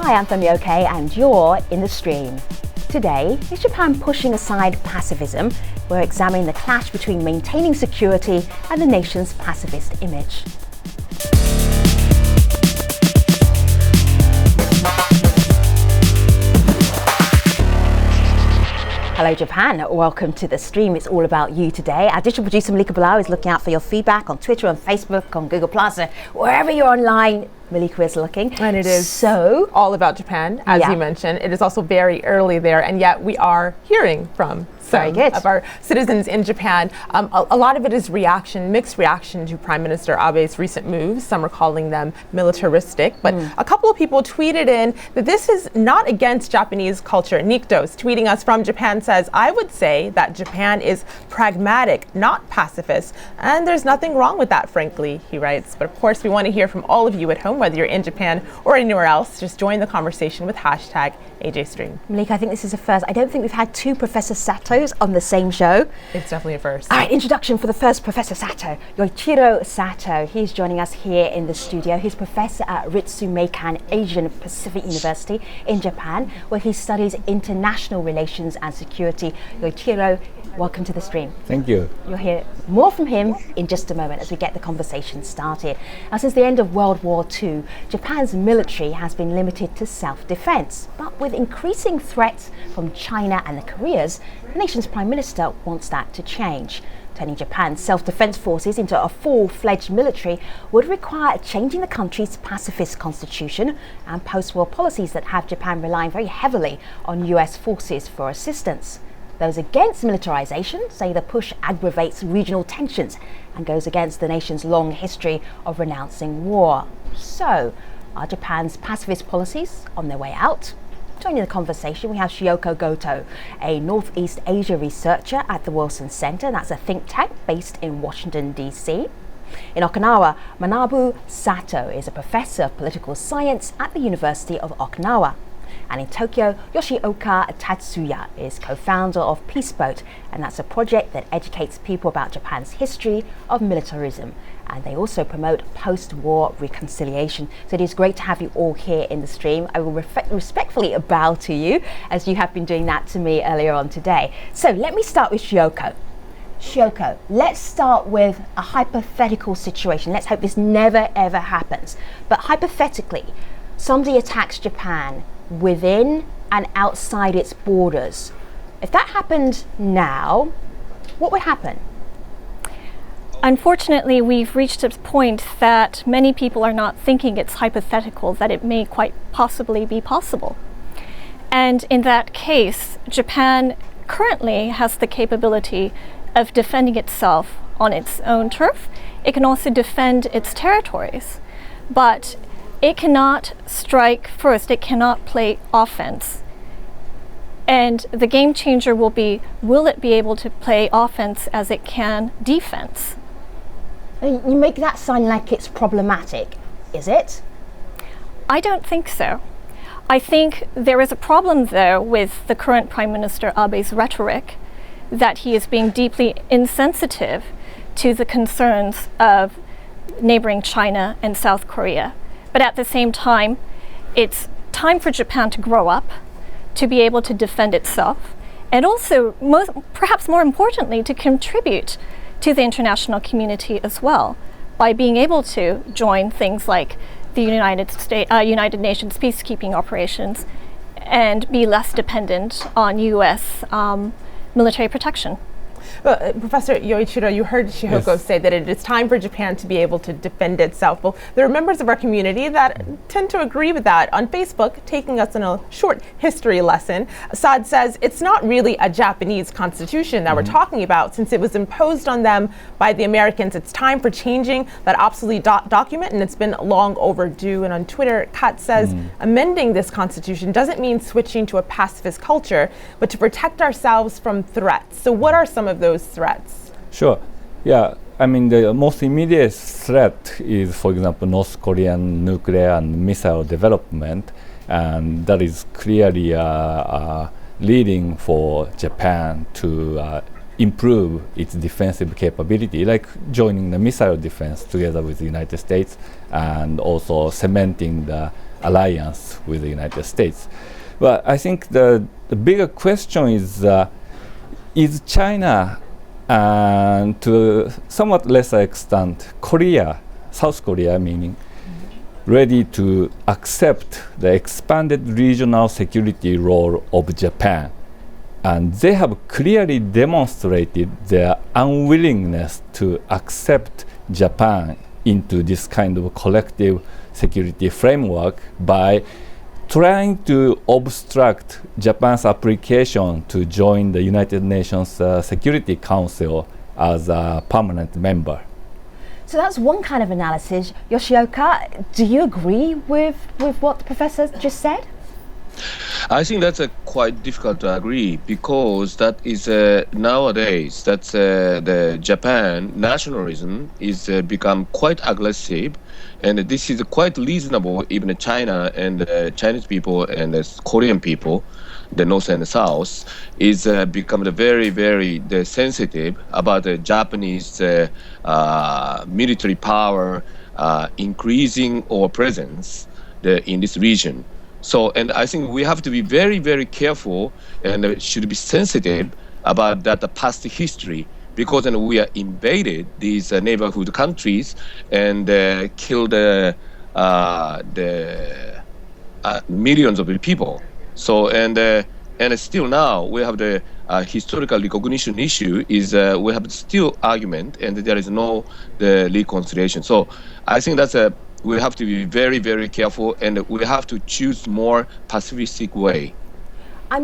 Hi, I'm Femioke and you're in the stream. Today, is Japan pushing aside pacifism? We're examining the clash between maintaining security and the nation's pacifist image. Hello Japan, welcome to the stream. It's all about you today. Our digital producer Malika Bilal is looking out for your feedback on Twitter, on Facebook, on Google+, wherever you're online. Malika is looking. And it is so all about Japan, as you mentioned. It is also very early there, and yet we are hearing from some of our citizens in Japan. A lot of it is mixed reaction to Prime Minister Abe's recent moves. Some are calling them militaristic, but a couple of people tweeted in that this is not against Japanese culture. Niktos, tweeting us from Japan, says, I would say that Japan is pragmatic, not pacifist, and there's nothing wrong with that, frankly, he writes. But of course, we want to hear from all of you at home, whether you're in Japan or anywhere else. Just join the conversation with hashtag AJStream. Malika, I think this is a first. I don't think we've had two Professor Satos on the same show. It's definitely a first. All right, introduction for the first Professor Sato, Yoichiro Sato. He's joining us here in the studio. He's professor at Ritsumeikan Asian Pacific University in Japan, where he studies international relations and security. Yoichiro, welcome to the stream. Thank you. You'll hear more from him in just a moment as we get the conversation started. Now, since the end of World War II, Japan's military has been limited to self-defense. But with increasing threats from China and the Koreas, the nation's Prime Minister wants that to change. Turning Japan's self-defense forces into a full-fledged military would require changing the country's pacifist constitution and post-war policies that have Japan relying very heavily on US forces for assistance. Those against militarization say the push aggravates regional tensions and goes against the nation's long history of renouncing war. So, are Japan's pacifist policies on their way out? Joining the conversation, we have Shioko Goto, a Northeast Asia researcher at the Wilson Center. That's a think tank based in Washington, D.C. In Okinawa, Manabu Sato is a professor of political science at the University of Okinawa. And in Tokyo, Yoshioka Tatsuya is co-founder of Peace Boat, and that's a project that educates people about Japan's history of militarism. And they also promote post-war reconciliation. So it is great to have you all here in the stream. I will respectfully bow to you, as you have been doing that to me earlier on today. So let me start with Shioko. Shioko, let's start with a hypothetical situation. Let's hope this never ever happens. But hypothetically, somebody attacks Japan within and outside its borders. If that happened now, what would happen? Unfortunately, we've reached a point that many people are not thinking it's hypothetical, that it may quite possibly be possible. And in that case, Japan currently has the capability of defending itself on its own turf. It can also defend its territories, but it cannot strike first, it cannot play offense. And the game changer will be, will it be able to play offense as it can defense? You make that sound like it's problematic, is it? I don't think so. I think there is a problem, though, with the current Prime Minister Abe's rhetoric, that he is being deeply insensitive to the concerns of neighboring China and South Korea. But at the same time, it's time for Japan to grow up, to be able to defend itself, and also, perhaps more importantly, to contribute to the international community as well, by being able to join things like the United Nations peacekeeping operations and be less dependent on US military protection. Well, Professor Yoichiro, you heard Shioko say that it is time for Japan to be able to defend itself. Well, there are members of our community that tend to agree with that. On Facebook, taking us on a short history lesson, Assad says it's not really a Japanese constitution that we're talking about, since it was imposed on them by the Americans. It's time for changing that obsolete document, and it's been long overdue. And on Twitter, Kat says amending this constitution doesn't mean switching to a pacifist culture, but to protect ourselves from threats. So what are some of those threats? Sure. Yeah. I mean, the most immediate threat is, for example, North Korean nuclear and missile development, and that is clearly leading for Japan to improve its defensive capability, like joining the missile defense together with the United States, and also cementing the alliance with the United States. But I think the bigger question is China, and to somewhat lesser extent, Korea, South Korea meaning, ready to accept the expanded regional security role of Japan? And they have clearly demonstrated their unwillingness to accept Japan into this kind of collective security framework by trying to obstruct Japan's application to join the United Nations Security Council as a permanent member. So that's one kind of analysis. Yoshioka, do you agree with what the professor just said? I think that's quite difficult to agree, because that is nowadays that's the Japan nationalism is become quite aggressive, and this is quite reasonable. Even China and Chinese people and Korean people, the North and the South, is become very, very sensitive about the Japanese military power increasing our presence in this region. So, and I think we have to be very, very careful and should be sensitive about that past history, because we are invaded these neighborhood countries and killed the millions of people. So, and still now we have the historical recognition issue is we have still argument, and there is no the reconciliation. So I think that's we have to be very, very careful, and we have to choose more pacifistic way. I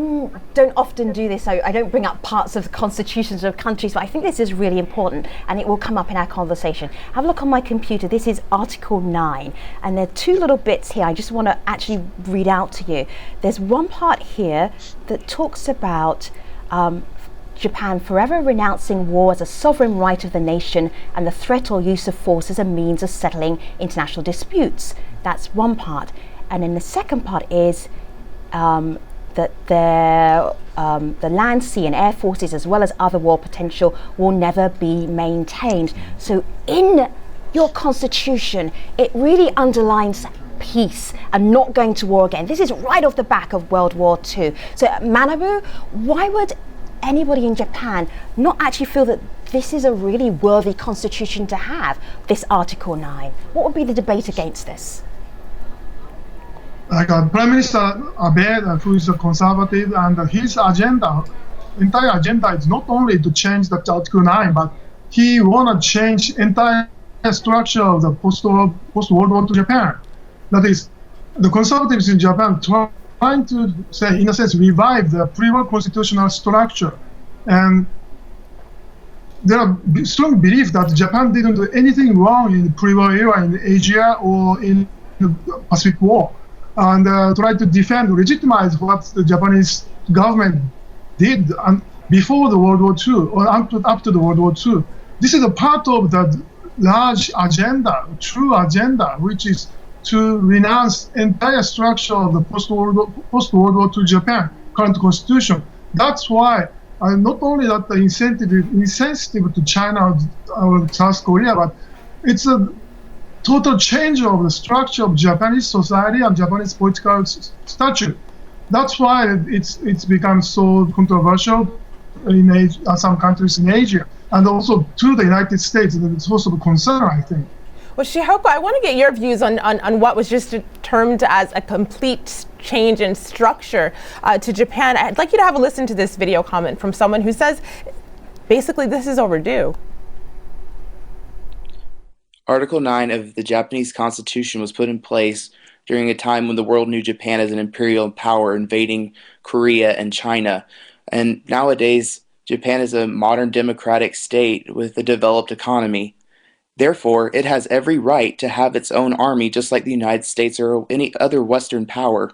don't often do this, so I don't bring up parts of the constitutions of countries, but I think this is really important, and it will come up in our conversation. Have a look on my computer. This is Article 9, and there are two little bits here I just want to actually read out to you. There's one part here that talks about Japan forever renouncing war as a sovereign right of the nation and the threat or use of force as a means of settling international disputes. That's one part. And then the second part is that the land, sea and air forces, as well as other war potential, will never be maintained. So in your constitution, it really underlines peace and not going to war again. This is right off the back of World War II. So Manabu, why would anybody in Japan not actually feel that this is a really worthy constitution to have, this Article 9? What would be the debate against this? Like Prime Minister Abe, who is a conservative, and his entire agenda is not only to change the Article 9, but he want to change entire structure of the post-World War II Japan. That is, the conservatives in Japan trying to say, in a sense, revive the pre-war constitutional structure. And there are strong belief that Japan didn't do anything wrong in the pre-war era in Asia or in the Pacific War, and try to defend, legitimize what the Japanese government did before the World War II or after the World War II. This is a part of the large agenda, true agenda, which is to renounce entire structure of the post-World War II Japan, current constitution. That's why not only that the insensitive to China or South Korea, but it's a total change of the structure of Japanese society and Japanese political structure. That's why it's become so controversial in some countries in Asia, and also to the United States. And it's also a concern, I think. Well, Shihoko, I want to get your views on what was just termed as a complete change in structure to Japan. I'd like you to have a listen to this video comment from someone who says, basically, this is overdue. Article 9 of the Japanese Constitution was put in place during a time when the world knew Japan as an imperial power invading Korea and China. And nowadays, Japan is a modern democratic state with a developed economy. Therefore, it has every right to have its own army, just like the United States or any other Western power.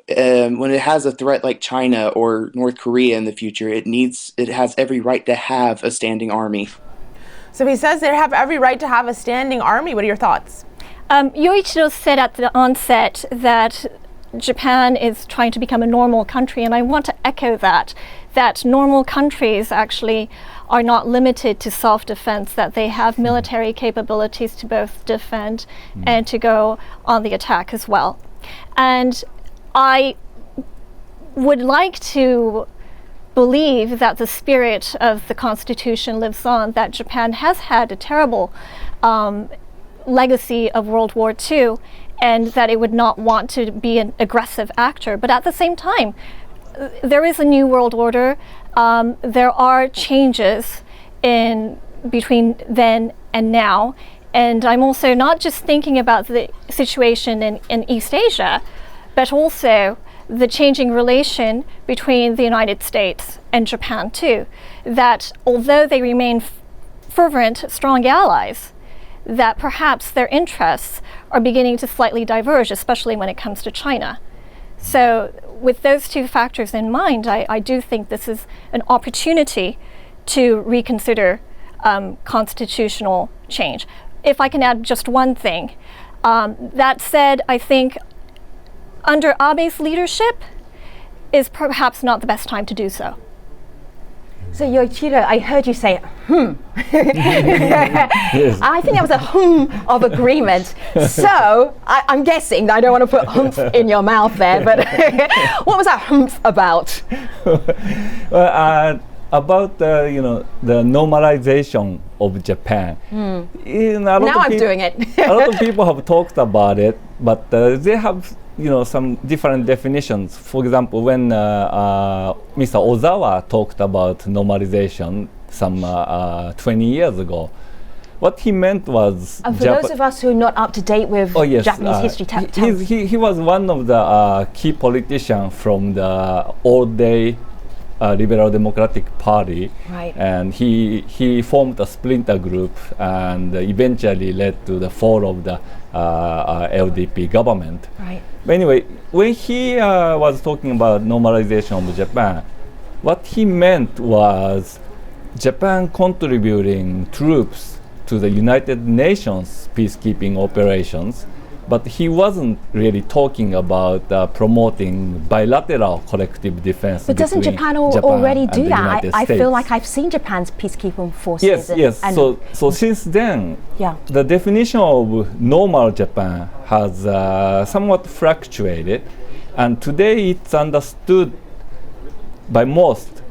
When it has a threat like China or North Korea in the future, it has every right to have a standing army. So he says they have every right to have a standing army. What are your thoughts? Yoichiro said at the onset that Japan is trying to become a normal country, and I want to echo that normal countries actually are not limited to self-defense, that they have military capabilities to both defend and to go on the attack as well. And I would like to believe that the spirit of the Constitution lives on, that Japan has had a terrible legacy of World War II, and that it would not want to be an aggressive actor. But at the same time, there is a new world order. There are changes in between then and now. And I'm also not just thinking about the situation in East Asia, but also the changing relation between the United States and Japan too. That although they remain fervent, strong allies, that perhaps their interests are beginning to slightly diverge, especially when it comes to China. So with those two factors in mind, I do think this is an opportunity to reconsider constitutional change. If I can add just one thing. That said, I think under Abe's leadership is perhaps not the best time to do so. So Yoichiro, I heard you say, Yes. I think that was a of agreement. So I'm guessing, I don't want to put humph in your mouth there, but what was that humph about? About the normalization of Japan. Now I'm doing it. A lot of people have talked about it, but they have some different definitions. For example, when Mr. Ozawa talked about normalization some 20 years ago, what he meant was... And for those of us who are not up to date with Japanese history, he was one of the key politicians from the old-day Liberal Democratic Party, right. And he formed a splinter group and eventually led to the fall of the LDP government. Right. But anyway, when he was talking about normalization of Japan, what he meant was Japan contributing troops to the United Nations peacekeeping operations, but he wasn't really talking about promoting bilateral collective defense. But doesn't Japan already do that? I feel like I've seen Japan's peacekeeping forces. Yes. So since then, the definition of normal Japan has somewhat fluctuated, and today it's understood by most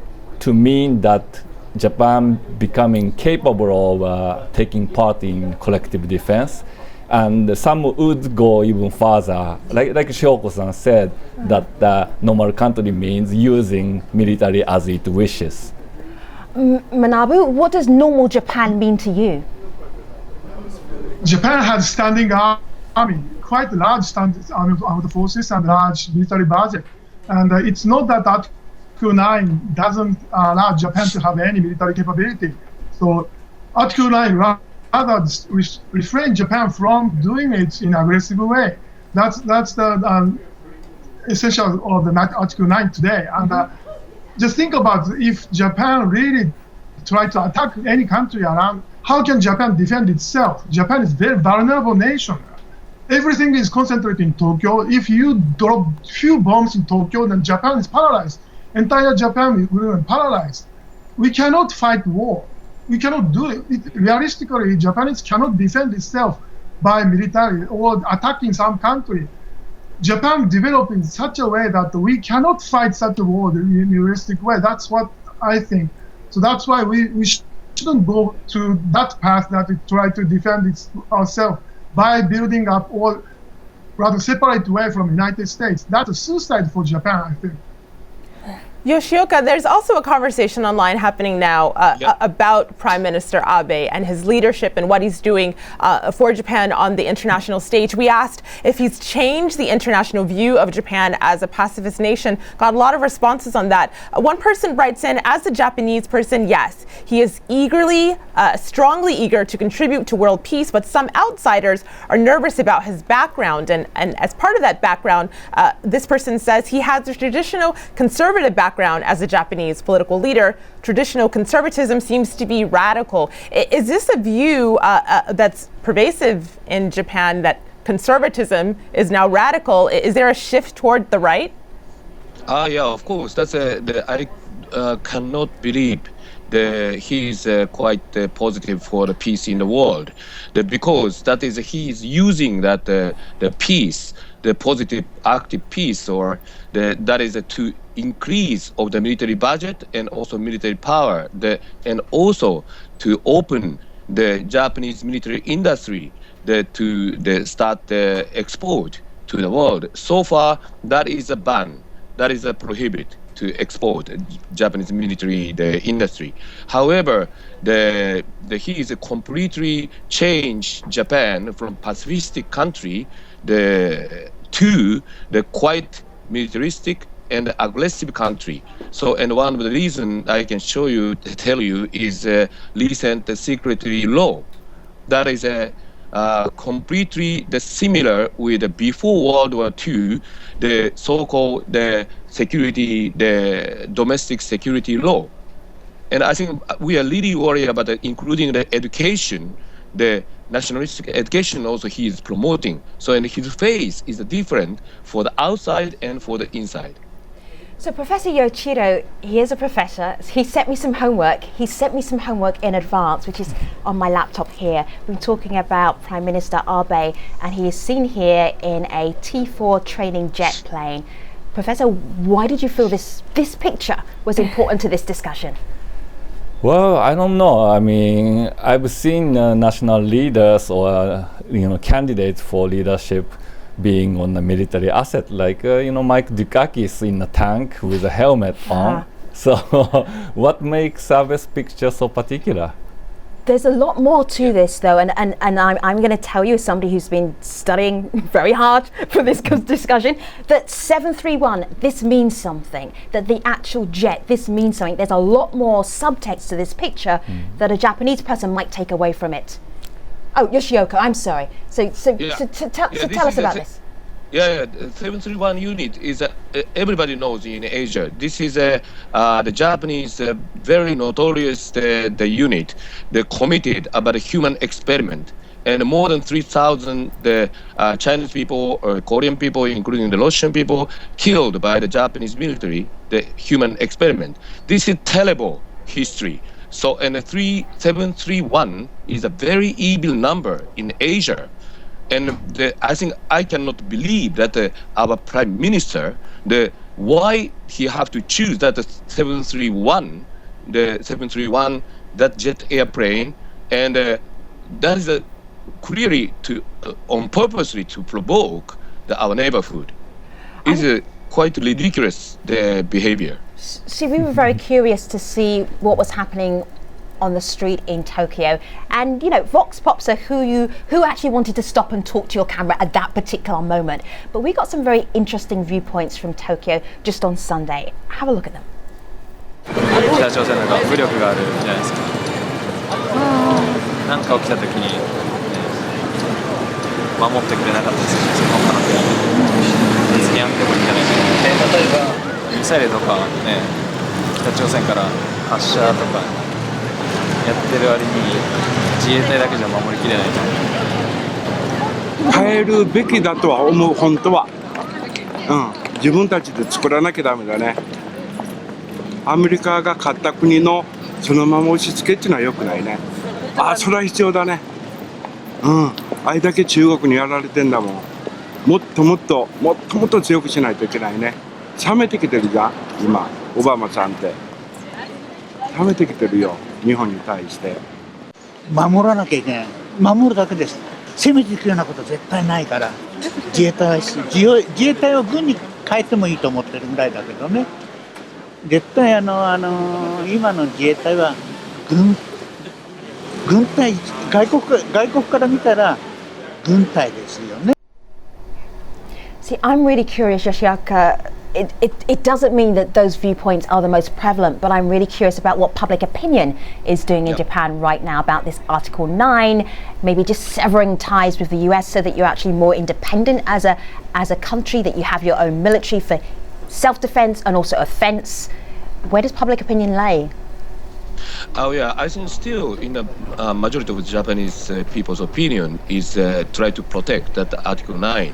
to mean that Japan becoming capable of taking part in collective defense. And some would go even further, like Shioko-san said, that the normal country means using military as it wishes. Manabu, what does normal Japan mean to you? Japan has standing army, quite large armed forces and large military budget. And it's not that Article 9 doesn't allow Japan to have any military capability. So Article 9 rather refrain Japan from doing it in an aggressive way. That's the essential of the Article 9 today. And just think about if Japan really try to attack any country around, how can Japan defend itself? Japan is a very vulnerable nation. Everything is concentrated in Tokyo. If you drop few bombs in Tokyo, then Japan is paralyzed. Entire Japan will be paralyzed. We cannot fight war. We cannot do it. Realistically, Japanese cannot defend itself by military or attacking some country. Japan developed in such a way that we cannot fight such a war in a realistic way. That's what I think. So that's why we shouldn't go to that path that we try to defend ourselves by building up or rather separate away from the United States. That's a suicide for Japan, I think. Yoshioka, there's also a conversation online happening now about Prime Minister Abe and his leadership and what he's doing for Japan on the international stage. We asked if he's changed the international view of Japan as a pacifist nation. Got a lot of responses on that. One person writes in, as a Japanese person, yes, he is strongly eager to contribute to world peace, but some outsiders are nervous about his background. And as part of that background, this person says he has a traditional conservative background as a Japanese political leader. Traditional conservatism seems to be radical. Is this a view that's pervasive in Japan, that conservatism is now radical? Is there a shift toward the right? Yeah, of course. I cannot believe he is quite positive for the peace in the world, because that is he is using that the peace, the positive active peace, or that is to increase of the military budget and also military power, and also to open the Japanese military industry to start the export to the world. So far, that is a ban, that is a prohibit to export Japanese military industry. However, he is completely changed Japan from pacifistic country to the quite militaristic and aggressive country. So, and one of the reasons I can tell you is recent security law. That is completely similar with before World War II, the so-called the domestic security law. And I think we are really worried about including the education, the nationalistic education also he is promoting. So, and his face is different for the outside and for the inside. So Professor Yoshiro, he is a professor. He sent me some homework. He sent me some homework in advance, which is on my laptop here. We're talking about Prime Minister Abe, and he is seen here in a T4 training jet plane. Professor, why did you feel this picture was important to this discussion? Well, I don't know. I mean, I've seen national leaders or candidates for leadership being on a military asset, like Mike Dukakis in a tank with a helmet on. So, what makes Abe's picture so particular? There's a lot more to this, though, and I'm going to tell you, as somebody who's been studying very hard for this discussion, that 731, this means something. That the actual jet, this means something. There's a lot more subtext to this picture that a Japanese person might take away from it. Oh, Yoshioka, I'm sorry. So tell us about this. Yeah, the 731 unit is everybody knows in Asia. This is the Japanese very notorious the unit, the committed about a human experiment, and more than 3,000 Chinese people or Korean people, including the Russian people, killed by the Japanese military, the human experiment. This is terrible history. So, and 731 is a very evil number in Asia. And I think I cannot believe that our Prime Minister, why he have to choose that 731, that jet airplane, and that is clearly on purposely to provoke our neighborhood. It's quite ridiculous, the behavior. See, we were very curious to see what was happening on the street in Tokyo, and Vox Pops are who actually wanted to stop and talk to your camera at that particular moment. But we got some very interesting viewpoints from Tokyo just on Sunday. Have a look at them. 北朝鮮なんか武力があるじゃないですか。なんか起きた時に、守ってくれなかったですけど、他の国別にやってもいいんじゃないかな。例えばミサイルとかね、北朝鮮から発射とかやってる割に自衛隊だけじゃ守りきれないと。変えるべきだとは思う、本当は。自分たちで作らなきゃダメだね。アメリカが買った国のそのまま押し付けっていうのは良くないね。それは必要だね。あれだけ中国にやられてんだもん。もっともっと強くしないといけないね。冷めてきてるじゃん、今、オバマさんって。冷めてきてるよ、日本に対して。守らなきゃいけない。守るだけです。攻めていくようなこと絶対ないから。自衛隊を軍に変えてもいいと思ってるぐらいだけどね。絶対今の自衛隊は軍隊、外国から見たら軍隊ですよね。See, I'm really curious, Yoshioka. It doesn't mean that those viewpoints are the most prevalent, but I'm really curious about what public opinion is doing in Japan right now about this Article 9, maybe just severing ties with the US so that you're actually more independent as a country, that you have your own military for self-defense and also offense. Where does public opinion lay? Oh yeah, I think still in the majority of Japanese people's opinion is try to protect that Article 9.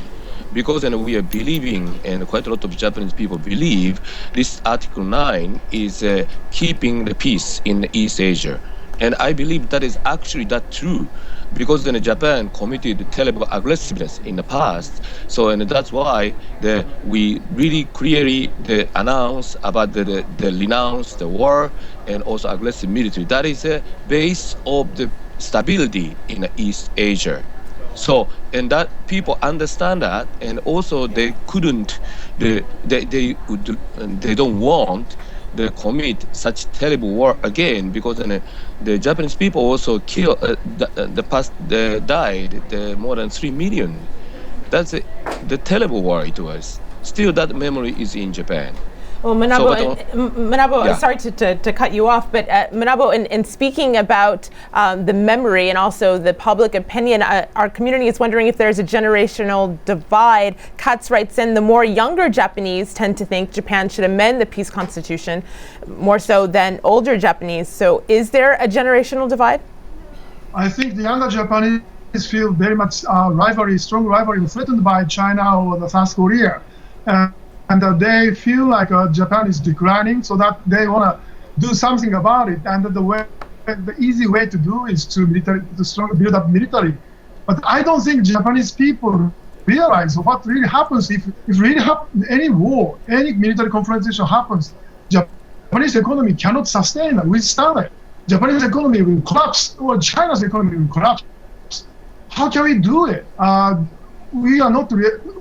because we are believing, and quite a lot of Japanese people believe, this Article 9 is keeping the peace in East Asia. And I believe that is actually that true, because Japan committed terrible aggressiveness in the past. So, and that's why we really clearly announce about the renounce the war and also aggressive military. That is a base of the stability in East Asia. So, and that people understand that, and also they couldn't, they don't want to commit such terrible war again, because the Japanese people also killed, died more than 3 million. That's the terrible war it was. Still, that memory is in Japan. Well, Manabo, yeah. Sorry to cut you off, but Manabo, in speaking about the memory and also the public opinion, our community is wondering if there's a generational divide. Katz writes in, the more younger Japanese tend to think Japan should amend the peace constitution more so than older Japanese. So is there a generational divide? I think the younger Japanese feel very much strong rivalry threatened by China or the South Korea. And they feel like Japan is declining, so that they want to do something about it. And the easy way to do is to build up military. But I don't think Japanese people realize what really happens if really any war, any military confrontation happens. Japanese economy cannot sustain that, withstand it. Japanese economy will collapse, or China's economy will collapse. How can we do it? We are not,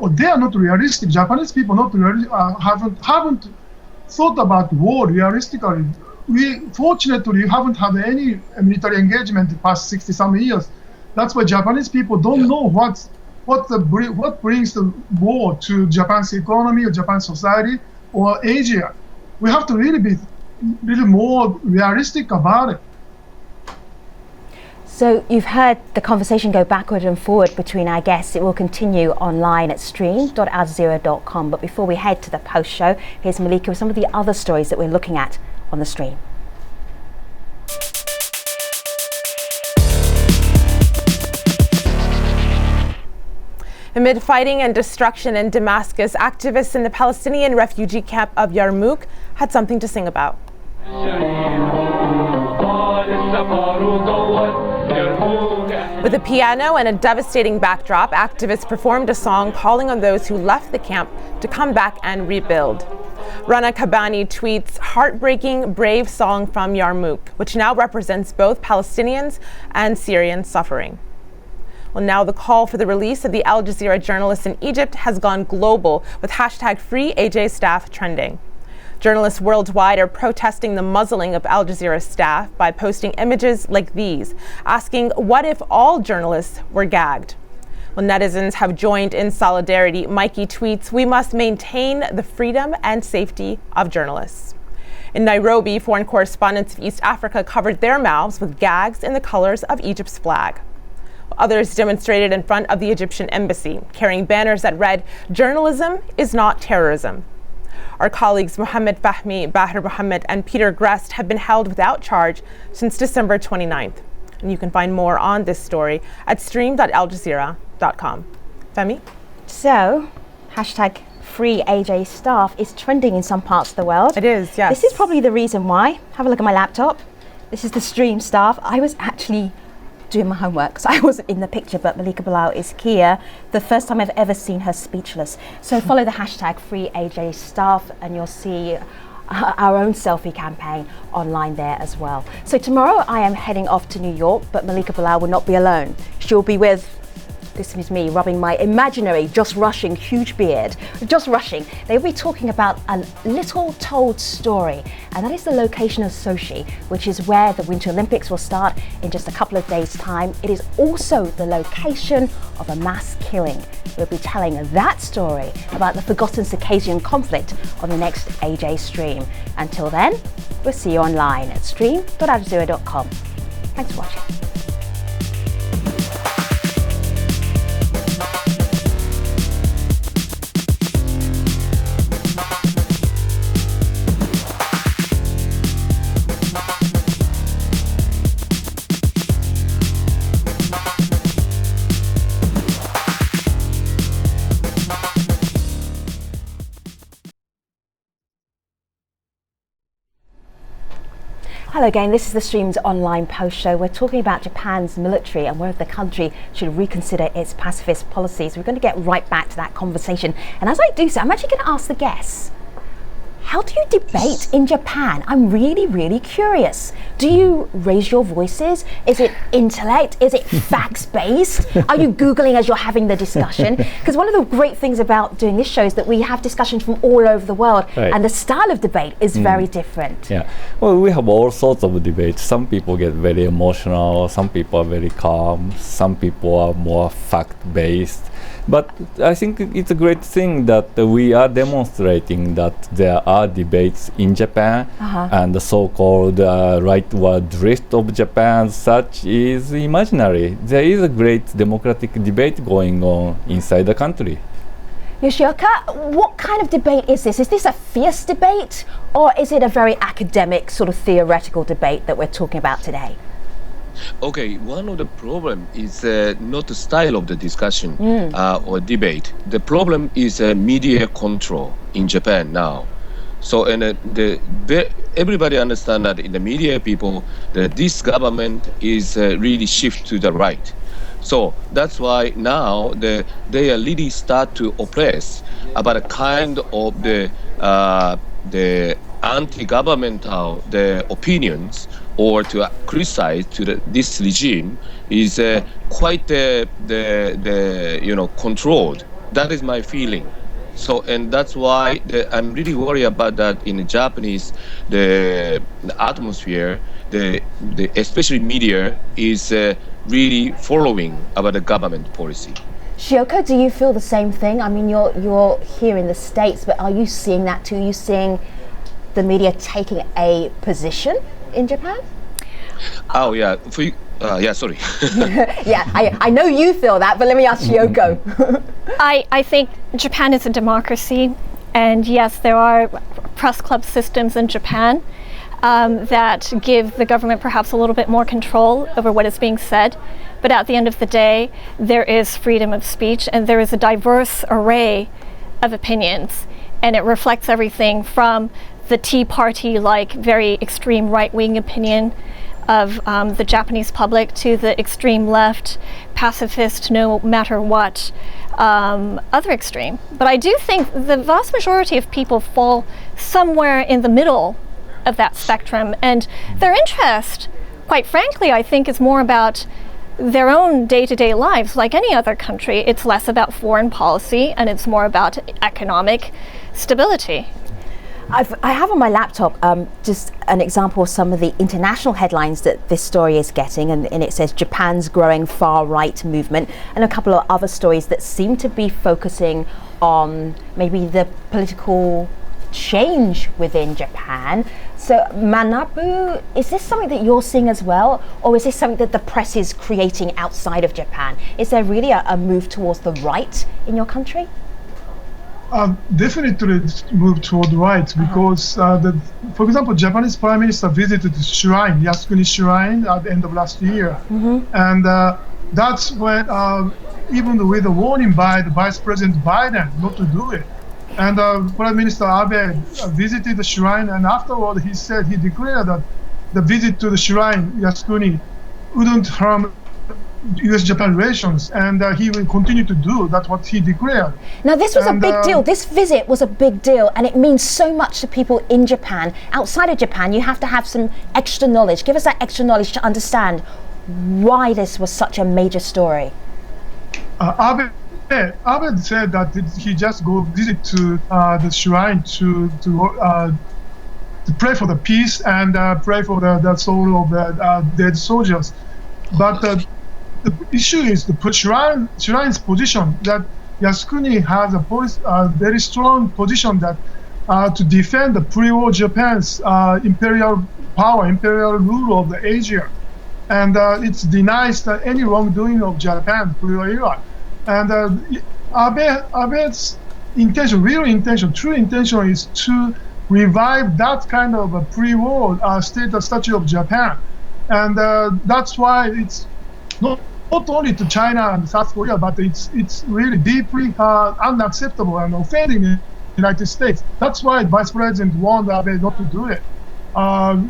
or they are not realistic. Japanese people haven't thought about war realistically. We fortunately haven't had any military engagement the past 60-some years. That's why Japanese people don't know what brings the war to Japan's economy or Japan's society or Asia. We have to really be more realistic about it. So you've heard the conversation go backward and forward between our guests. It will continue online at stream.aljazeera.com. But before we head to the post show, here's Malika with some of the other stories that we're looking at on the stream. Amid fighting and destruction in Damascus, activists in the Palestinian refugee camp of Yarmouk had something to sing about. With a piano and a devastating backdrop, activists performed a song calling on those who left the camp to come back and rebuild. Rana Kabani tweets, "Heartbreaking, brave song from Yarmouk," which now represents both Palestinians and Syrian suffering. Well, now the call for the release of the Al Jazeera journalist in Egypt has gone global, with hashtag #FreeAJ staff trending. Journalists worldwide are protesting the muzzling of Al Jazeera staff by posting images like these, asking, what if all journalists were gagged? Well, netizens have joined in solidarity. Mikey tweets, "We must maintain the freedom and safety of journalists." In Nairobi, foreign correspondents of East Africa covered their mouths with gags in the colors of Egypt's flag. Others demonstrated in front of the Egyptian embassy, carrying banners that read, "Journalism is not terrorism." Our colleagues Mohammed Fahmi, Bahar Mohammed, and Peter Grest have been held without charge since December 29th. And you can find more on this story at stream.aljazeera.com. Femi? So, hashtag #FreeAJ staff is trending in some parts of the world. It is, yes. This is probably the reason why. Have a look at my laptop. This is the stream staff. I was actually doing my homework, so I wasn't in the picture, but Malika Bilal is here. The first time I've ever seen her speechless. So follow the hashtag #FreeAJ staff and you'll see our own selfie campaign online there as well. So tomorrow I am heading off to New York, but Malika Bilal will not be alone. She'll be with, this is me rubbing my imaginary Just Rushing huge beard. Just Rushing. They'll be talking about a little told story, and that is the location of Sochi, which is where the Winter Olympics will start in just a couple of days' time. It is also the location of a mass killing. We'll be telling that story about the forgotten Circassian conflict on the next AJ stream. Until then, we'll see you online at stream.aljazeera.com. Thanks for watching. Hello again, this is the Stream's online post show. We're talking about Japan's military and whether the country should reconsider its pacifist policies. We're going to get right back to that conversation. And as I do so, I'm actually going to ask the guests, how do you debate in Japan? I'm really, really curious. Do you raise your voices? Is it intellect? Is it facts-based? Are you Googling as you're having the discussion? Because one of the great things about doing this show is that we have discussions from all over the world, and the style of debate is very different. Yeah, well, we have all sorts of debates. Some people get very emotional, some people are very calm, some people are more fact-based. But I think it's a great thing that we are demonstrating that there are debates in Japan, and the so-called rightward drift of Japan such is imaginary. There is a great democratic debate going on inside the country. Yoshioka, what kind of debate is this? Is this a fierce debate, or is it a very academic, sort of theoretical debate that we're talking about today? Okay, one of the problem is not the style of the discussion or debate. The problem is media control in Japan now. So, and everybody understand that in the media people, that this government is really shift to the right. So that's why now they are really start to oppress about a kind of the anti-governmental the opinions or to criticize to this regime is quite controlled. That is my feeling. So, and that's why I'm really worried about that in the Japanese, the atmosphere, the especially media is really following about the government policy. Shioko, do you feel the same thing? I mean, you're here in the States, but are you seeing that too? Are you seeing the media taking a position in Japan? Oh yeah, sorry. Yeah, I know you feel that, but let me ask Shioko. I think Japan is a democracy, and yes, there are press club systems in Japan that give the government perhaps a little bit more control over what is being said. But at the end of the day, there is freedom of speech, and there is a diverse array of opinions, and it reflects everything from the Tea Party, like very extreme right-wing opinion of the Japanese public, to the extreme left, pacifist, no matter what, other extreme. But I do think the vast majority of people fall somewhere in the middle of that spectrum, and their interest, quite frankly, I think is more about their own day-to-day lives. Like any other country, it's less about foreign policy and it's more about economic stability. I have on my laptop just an example of some of the international headlines that this story is getting, and it says Japan's growing far-right movement, and a couple of other stories that seem to be focusing on maybe the political change within Japan. So Manabu, is this something that you're seeing as well, or is this something that the press is creating outside of Japan? Is there really a move towards the right in your country? Definitely move toward the right, because for example, Japanese Prime Minister visited the shrine, Yasukuni Shrine, at the end of last year, and that's when even with a warning by the Vice President Biden not to do it, and Prime Minister Abe visited the shrine, and afterward he declared that the visit to the shrine Yasukuni wouldn't harm U.S.-Japan relations, and he will continue to do. That's what he declared. Now, this was a big deal. This visit was a big deal, and it means so much to people in Japan. Outside of Japan, you have to have some extra knowledge. Give us that extra knowledge to understand why this was such a major story. Abe said that he just go visit to the shrine to pray for the peace and pray for the soul of the dead soldiers. But the issue is the shrine's position, that Yasukuni has a very strong position that to defend the pre-war Japan's imperial power, imperial rule of the Asia, and it denies any wrongdoing of Japan pre-war era. And Abe's intention, true intention, is to revive that kind of a pre-war stature of Japan, and that's why it's not only to China and South Korea, but it's really deeply unacceptable and offending the United States. That's why Vice President warned Abe not to do it.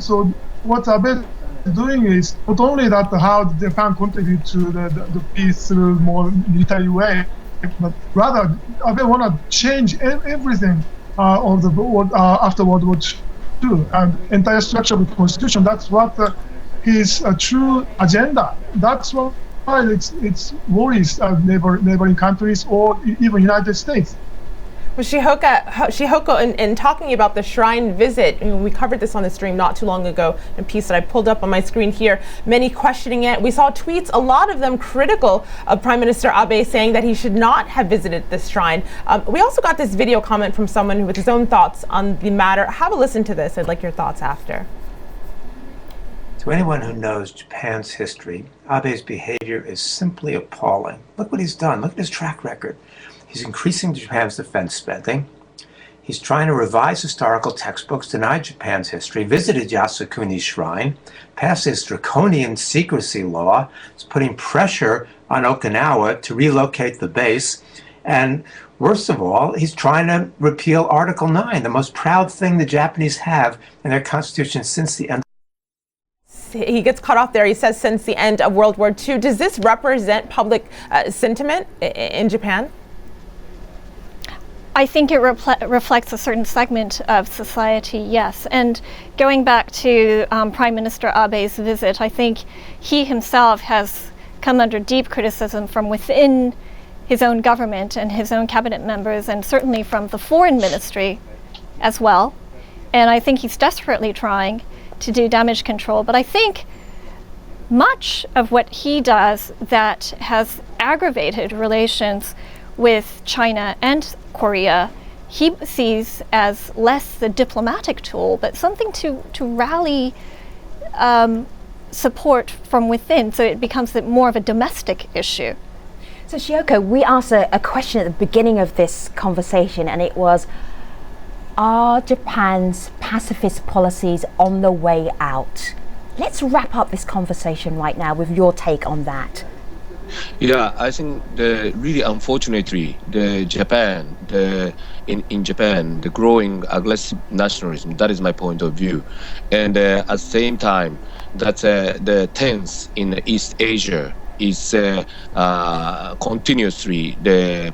So what Abe is doing is not only that how Japan contribute to the peace through more military way, but rather Abe want to change everything of the after World War II and entire structure of the constitution. That's what his true agenda. That's why it's worries neighboring countries or even United States. Well, Shihoko, in talking about the shrine visit, we covered this on the stream not too long ago, a piece that I pulled up on my screen here, many questioning it. We saw tweets, a lot of them critical of Prime Minister Abe, saying that he should not have visited this shrine. We also got this video comment from someone with his own thoughts on the matter. Have a listen to this. I'd like your thoughts after. To anyone who knows Japan's history, Abe's behavior is simply appalling. Look what he's done. Look at his track record. He's increasing Japan's defense spending. He's trying to revise historical textbooks, deny Japan's history, visited Yasukuni Shrine, passed this draconian secrecy law. It's putting pressure on Okinawa to relocate the base. And worst of all, he's trying to repeal Article 9, the most proud thing the Japanese have in their constitution since the end. He gets cut off there. He says since the end of World War II. Does this represent public sentiment in Japan? I think it reflects a certain segment of society, yes. And going back to Prime Minister Abe's visit, I think he himself has come under deep criticism from within his own government and his own cabinet members, and certainly from the foreign ministry as well. And I think he's desperately trying to do damage control. But I think much of what he does that has aggravated relations with China and Korea, he sees as less the diplomatic tool, but something to rally support from within, so it becomes more of a domestic issue. So Shihoko, we asked a question at the beginning of this conversation, and it was, are Japan's pacifist policies on the way out? Let's wrap up this conversation right now with your take on that. Yeah, I think really unfortunately, in Japan, the growing aggressive nationalism, that is my point of view. And at the same time, that the tense in East Asia is continuously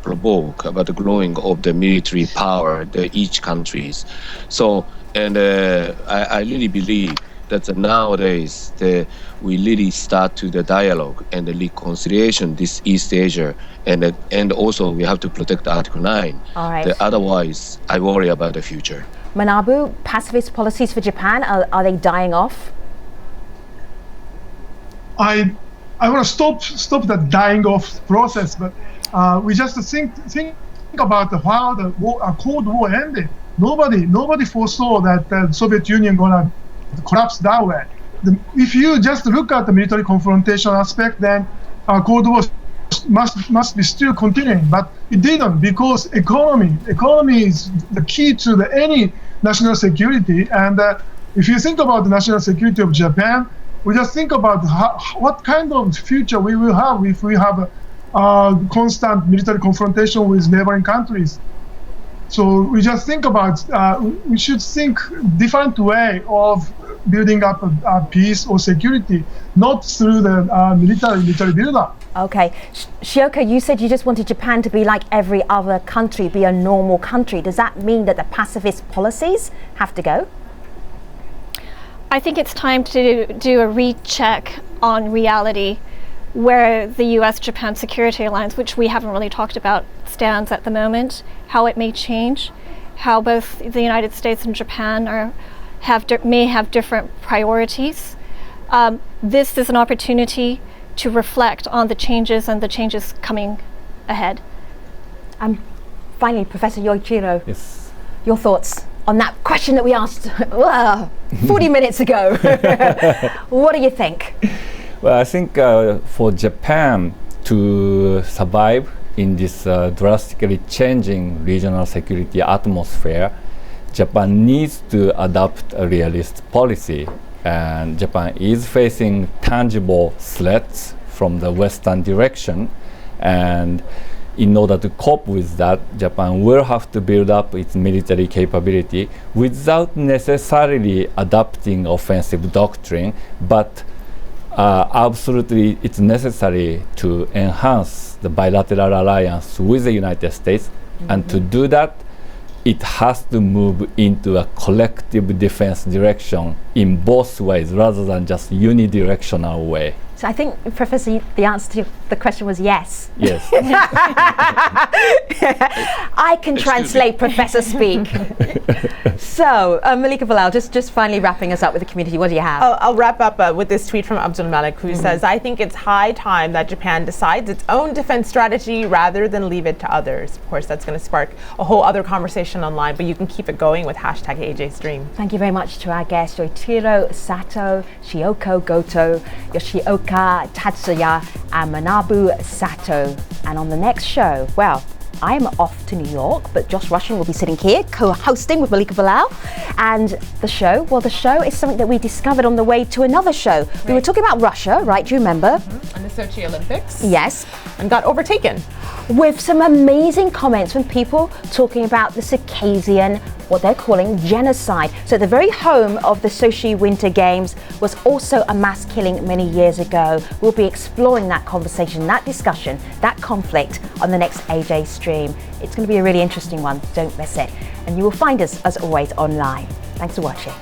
provoke about the growing of the military power, each countries. So, and I really believe that nowadays we really start to the dialogue and the reconciliation this East Asia, and also we have to protect Article 9. All right. Otherwise, I worry about the future. Manabu, pacifist policies for Japan, are they dying off? I want to stop the dying off process, but we just think about how the Cold War ended. Nobody foresaw that the Soviet Union gonna collapse that way. If you just look at the military confrontation aspect, then Cold War must be still continuing, but it didn't, because economy is the key to any national security. And if you think about the national security of Japan, we just think about what kind of future we will have if we have a constant military confrontation with neighboring countries. So we just think about, we should think different way of building up a peace or security, not through the military build-up. Okay. Shihoko, you said you just wanted Japan to be like every other country, be a normal country. Does that mean that the pacifist policies have to go? I think it's time to do a recheck on reality, where the US-Japan security alliance, which we haven't really talked about, stands at the moment, how it may change, how both the United States and Japan may have different priorities. This is an opportunity to reflect on the changes and the changes coming ahead. Finally, Professor Yoichiro, yes, your thoughts on that question that we asked 40 minutes ago. What do you think? Well, I think for Japan to survive in this drastically changing regional security atmosphere, Japan needs to adopt a realist policy. And Japan is facing tangible threats from the Western direction. And in order to cope with that, Japan will have to build up its military capability without necessarily adopting offensive doctrine, but absolutely it's necessary to enhance the bilateral alliance with the United States. And to do that, it has to move into a collective defense direction in both ways rather than just unidirectional way. So I think, Professor, the answer to the question was yes. Yes. I can translate Professor speak. So, Malika Bilal, just finally wrapping us up with the community, what do you have? I'll wrap up with this tweet from Abdul Malik, who says, I think it's high time that Japan decides its own defense strategy rather than leave it to others. Of course, that's going to spark a whole other conversation online, but you can keep it going with hashtag AJStream. Thank you very much to our guests, Yoichiro Sato, Shioko Goto, Yoshioka Tatsuya, and Manabu Sato. And on the next show, well, I'm off to New York, but Josh Rushing will be sitting here co-hosting with Malika Bilal. And the show is something that we discovered on the way to another show. Right. We were talking about Russia, right? Do you remember? And the Sochi Olympics. Yes. And got overtaken. With some amazing comments from people talking about the Circassian, what they're calling genocide. So the very home of the Sochi Winter Games was also a mass killing many years ago. We'll be exploring that conversation, that discussion, that conflict on the next AJ stream. It's going to be a really interesting one. Don't miss it. And you will find us, as always, online. Thanks for watching.